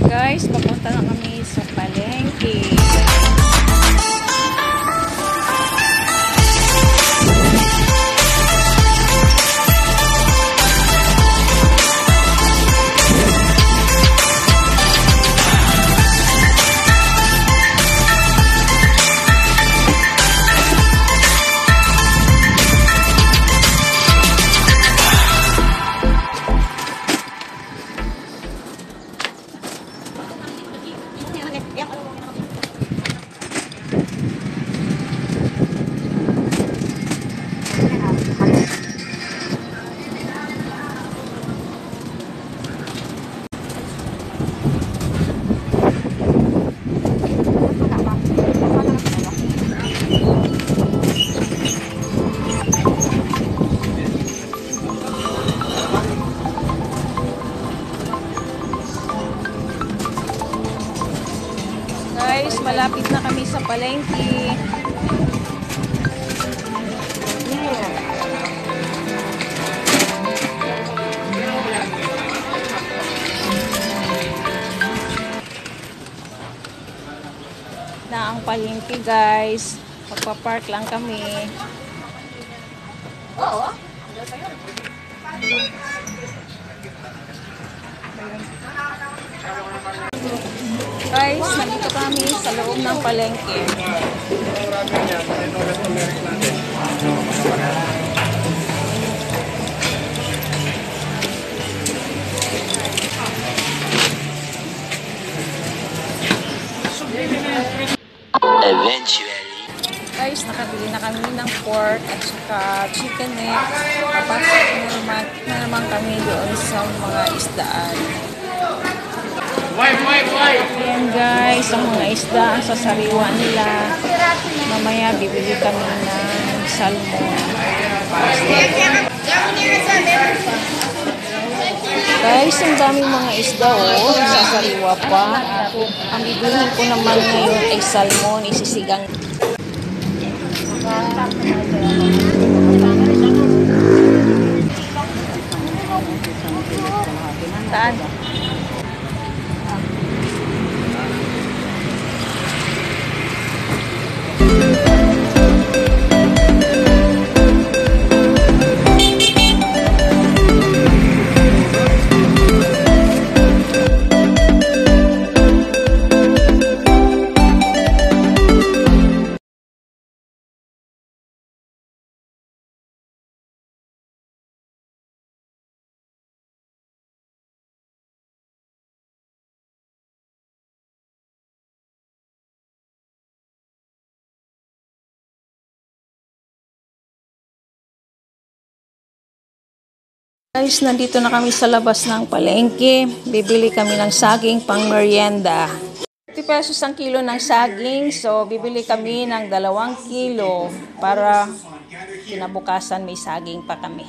Guys, papunta na kami sa palengke. Guys, malapit na kami sa palengke. Na ang palengke, guys. Magpa-park lang kami. Oo. Guys, nandito kami sa loob ng palengke. Eventually. Guys, nakabili na kami ng pork at saka chicken neck. Papasok na naman kami doon sa mga isdaan. Ayan guys, ang mga isda, ang sasariwa nila. Mamaya bibili kami ng salmon. Guys, ang daming mga isda, oh, sasariwa pa. Ang bibilhin ko naman ngayon ay salmon, isisigang. Saan? Guys, nandito na kami sa labas ng palengke. Bibili kami ng saging pang merienda. 50 pesos ang kilo ng saging. So, bibili kami ng 2 kilo para kinabukasan may saging pa kami.